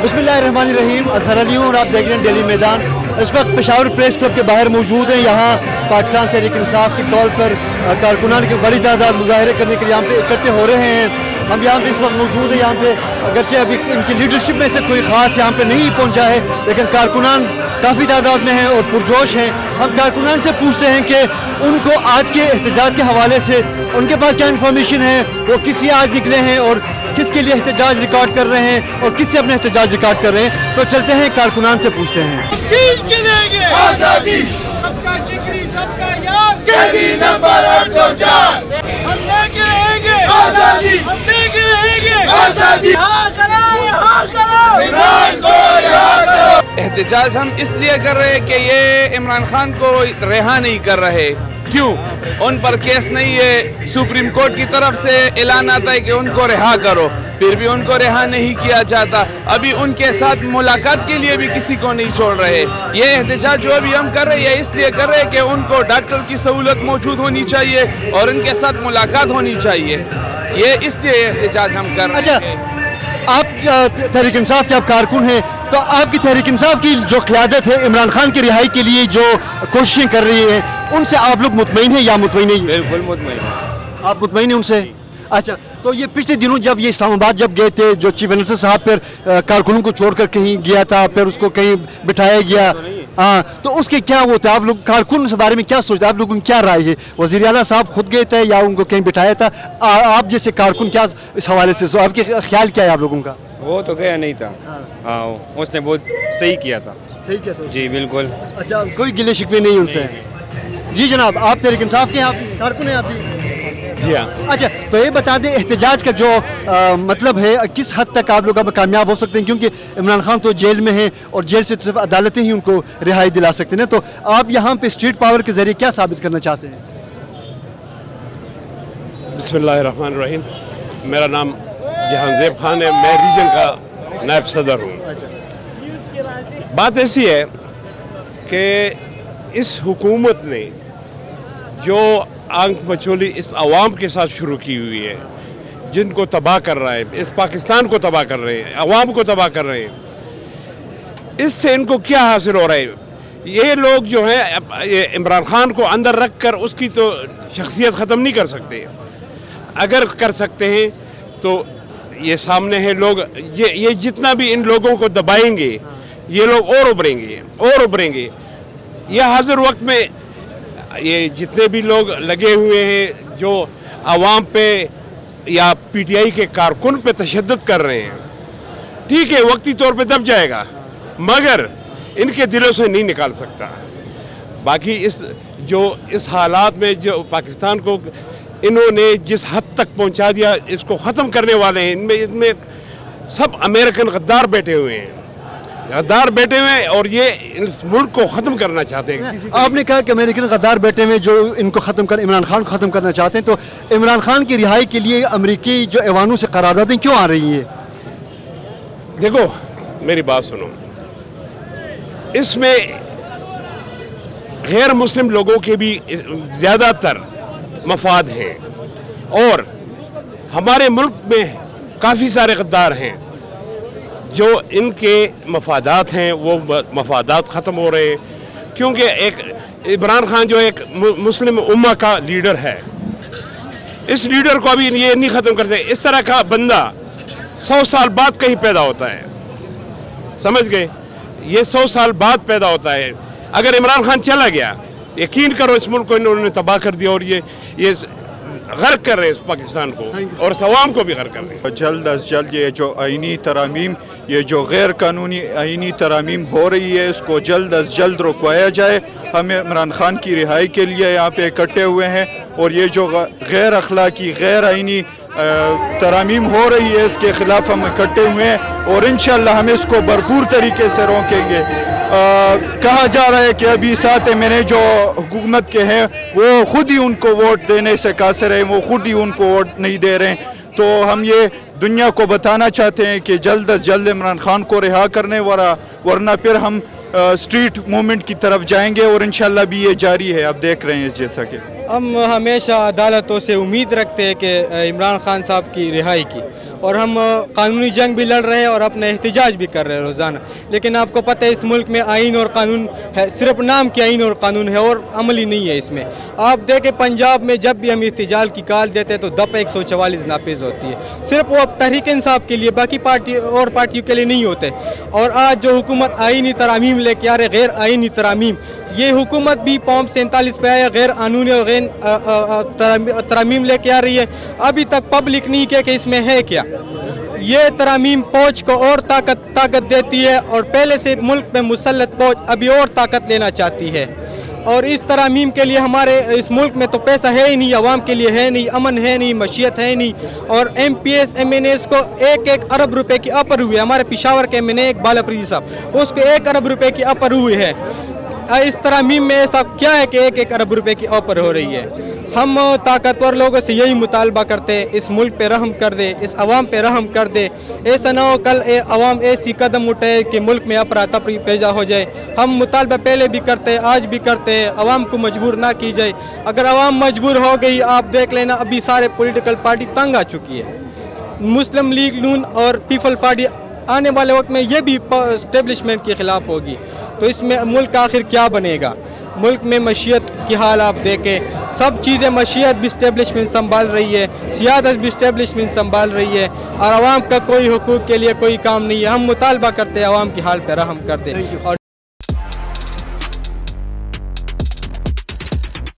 बिस्मिल्लाहिर्रहमानिर्रहीम। अज़हर अली हूँ और आप देख रहे हैं डेली मैदान। इस वक्त पेशावर प्रेस क्लब के बाहर मौजूद हैं। यहाँ पाकिस्तान तहरीक इंसाफ की कॉल पर कारकुनान की बड़ी तादाद मुजाहरे करने के लिए यहाँ पे इकट्ठे हो रहे हैं। हम यहाँ पे इस वक्त मौजूद हैं। यहाँ पे अगरचे अभी इनकी लीडरशिप में से कोई ख़ास यहाँ पे नहीं पहुँचा है, लेकिन कारकुनान काफ़ी तादाद में हैं और पुरजोश हैं। हम कारकुनान से पूछते हैं कि उनको आज के एहतजाज के हवाले से उनके पास क्या इन्फॉर्मेशन है, वो किस लिए आज निकले हैं और किसके लिए एहतजाज रिकॉर्ड कर रहे हैं और किससे अपने एहतजाज रिकॉर्ड कर रहे हैं। तो चलते हैं कारकुनान से पूछते हैं। आज़ादी सबका जिगरी सबका यार कैदी नंबर 804 हम लेके रहेंगे आज़ादी, हम लेके रहेंगे आज़ादी। हाँ करो इमरान को रिहा करो। एहतजाज हम इसलिए कर रहे हैं कि ये इमरान खान को रिहा नहीं कर रहे। क्यों? उन पर केस नहीं है, सुप्रीम कोर्ट की तरफ से ऐलान आता है कि उनको रिहा करो, फिर भी उनको रिहा नहीं किया जाता। अभी उनके साथ मुलाकात के लिए भी किसी को नहीं छोड़ रहे। ये एहतजाज जो अभी हम कर रहे हैं इसलिए कर रहे हैं कि उनको डॉक्टर की सहूलत मौजूद होनी चाहिए और उनके साथ मुलाकात होनी चाहिए। ये इसलिए एहतजाज हम कर रहे हैं। आप तहरीक इंसाफ के आप कारकुन हैं, तो आपकी तहरीक इंसाफ की जो क़यादत है इमरान खान की रिहाई के लिए जो कोशिशें कर रही है, उनसे आप लोग मुतमईन हैं या मुतमईन नहीं? बिल्कुल मुतमईन है। आप मुतमईन हैं उनसे? अच्छा, तो ये पिछले दिनों जब ये इस्लामाबाद जब गए थे, जो चीफ मिनिस्टर साहब फिर कारकुनों को छोड़कर कहीं गया था, फिर उसको कहीं बिठाया गया, हाँ, तो उसके क्या वो थे? आप लोग कारकुन के बारे में क्या सोचते हैं? आप लोगों की क्या राय है? वज़ीर आला साहब खुद गए थे या उनको कहीं बिठाया था? आप जैसे कारकुन क्या इस हवाले से आपके ख्याल क्या है आप लोगों का? वो तो गया नहीं था। हाँ, उसने बहुत सही किया था। सही किया था जी बिल्कुल। अच्छा, कोई गिले शिकवे नहीं उनसे? जी जनाब, आप तहरीक इंसाफ के हैं, आप कारकुन हैं आप भी? जी हाँ। अच्छा, तो ये बता दें एहतजाज का जो मतलब है, किस हद तक आप लोग अब कामयाब हो सकते हैं, क्योंकि इमरान खान तो जेल में है और जेल से तो सिर्फ अदालतें ही उनको रिहाई दिला सकते हैं। तो आप यहाँ पे स्ट्रीट पावर के जरिए क्या साबित करना चाहते हैं? बिस्मिल्लाहिर्रहमानिर्रहीम। मेरा नाम जहांजेब खान है, मैं रीजन का नायब सदर हूँ। बात ऐसी है कि इस हुकूमत ने जो आंख मचोली इस अवाम के साथ शुरू की हुई है, जिनको तबाह कर रहा है, इस पाकिस्तान को तबाह कर रहे हैं, अवाम को तबाह कर रहे हैं, इससे इनको क्या हासिल हो रहा है? ये लोग जो हैं इमरान खान को अंदर रख कर उसकी तो शख्सियत ख़त्म नहीं कर सकते। अगर कर सकते हैं तो ये सामने है लोग, ये जितना भी इन लोगों को दबाएंगे ये लोग और उभरेंगे। ये हाजिर वक्त में ये जितने भी लोग लगे हुए हैं जो आवाम पे या पीटीआई के कारकुन पे तशद्दुद कर रहे हैं, ठीक है, वक्ती तौर पे दब जाएगा, मगर इनके दिलों से नहीं निकाल सकता। बाकी इस हालात में जो पाकिस्तान को इन्होंने जिस हद तक पहुंचा दिया, इसको ख़त्म करने वाले हैं। इनमें सब अमेरिकन गद्दार बैठे हुए हैं, और ये इस मुल्क को ख़त्म करना चाहते हैं। आपने कहा कि अमेरिकन गद्दार बैठे हुए जो इनको ख़त्म कर, इमरान खान को ख़त्म करना चाहते हैं, तो इमरान खान की रिहाई के लिए अमेरिकी जो ऐवानों से करारदादें क्यों आ रही है? देखो मेरी बात सुनो, इसमें गैर मुस्लिम लोगों के भी ज़्यादातर मफाद हैं और हमारे मुल्क में काफ़ी सारे गद्दार हैं। जो इनके मफादात हैं वो मफादात ख़त्म हो रहे हैं, क्योंकि एक इमरान खान जो एक मुस्लिम उम्मा का लीडर है, इस लीडर को अभी ये नहीं ख़त्म करते। इस तरह का बंदा 100 साल बाद कहीं पैदा होता है, समझ गए? ये 100 साल बाद पैदा होता है। अगर इमरान खान चला गया, यकीन करो इस मुल्क को इन्होंने तबाह कर दिया और ये गर्क कर रहे हैं इस पाकिस्तान को और अवाम को भी गर्क कर रहे हैं। जल्द अज जल्द ये जो आईनी तरामीम, ये जो गैर कानूनी आईनी तरामीम हो रही है, इसको जल्द अज जल्द रुकवाया जाए। हम इमरान खान की रिहाई के लिए यहाँ पे इकट्ठे हुए हैं और ये जो गैर अखलाकी गैर आईनी तरामीम हो रही है, इसके ख़िलाफ़ हम इकट्ठे हुए हैं और इंशाअल्लाह हम इसको भरपूर तरीके से रोकेंगे। कहा जा रहा है कि अभी 7 महीने जो हुकूमत के हैं वो खुद ही उनको वोट देने से कासिर है, वो खुद ही उनको वोट नहीं दे रहे हैं। तो हम ये दुनिया को बताना चाहते हैं कि जल्द अज जल्द इमरान खान को रिहा करने वाला, वरना फिर हम स्ट्रीट मूवमेंट की तरफ जाएंगे और इंशाल्लाह भी ये जारी है। आप देख रहे हैं जैसा कि हम हमेशा अदालतों से उम्मीद रखते हैं कि इमरान खान साहब की रिहाई की, और हम कानूनी जंग भी लड़ रहे हैं और अपना एहतजाज भी कर रहे हैं रोज़ाना। लेकिन आपको पता है इस मुल्क में आइन और कानून है, सिर्फ नाम की आइन और कानून है और अमली नहीं है इसमें। आप देखें पंजाब में जब भी हम एहतजाज की कॉल देते हैं तो दफ़ा 144 नाफिज होती है, सिर्फ वो तहरीक इंसाफ के लिए, बाकी पार्टी और पार्टियों के लिए नहीं होते। और आज जो हुकूमत आइनी तरामीम लेके आ रहे, गैर आइनी तरामीम, ये हुकूमत भी फॉर्म 47 पे आया, गैर कानूनी और गैर तरामीम लेके आ रही है। अभी तक पब्लिक नहीं किया कि इसमें है क्या। ये तरामीम फौज को और ताकत देती है और पहले से मुल्क में मुसल्लत फौज अभी और ताकत लेना चाहती है। और इस तरामीम के लिए हमारे इस मुल्क में तो पैसा है ही नहीं, आवाम के लिए है नहीं, अमन है नहीं, मशीयत है नहीं। और MPs MNAs को 1-1 अरब रुपए की अपर हुई है। हमारे पेशावर के MNA एक बालापरी साहब, उसको 1 अरब रुपए की अपर हुई है। इस तरामीम में ऐसा क्या है कि 1-1 अरब रुपए की ऑफर हो रही है। हम ताकतवर लोगों से यही मुतालबा करते हैं, इस मुल्क पे रहम कर दे, इस अवाम पे रहम कर दे। ऐसा ना हो कल अवाम ऐसी कदम उठाए कि मुल्क में अफरा तफरी पैदा हो जाए। हम मुतालबा पहले भी करते हैं, आज भी करते हैं, अवाम को मजबूर ना की जाए। अगर अवाम मजबूर हो गई, आप देख लेना अभी सारे पोलिटिकल पार्टी तंग आ चुकी है। मुस्लिम लीग नून और पीपल पार्टी आने वाले वक्त में ये भी इस्टेब्लिशमेंट के ख़िलाफ़ होगी। तो इसमें मुल्क आखिर क्या बनेगा। मुल्क में मशीयत की हाल आप देखें, सब चीज़ें मशीयत भी इस्टेब्लिशमेंट संभाल रही है, सियासत भी इस्टेब्लिशमेंट संभाल रही है और आवाम का कोई हुकूक के लिए कोई काम नहीं है। हम मुतालबा करते हैं आवाम की हाल पर रहम कर दे और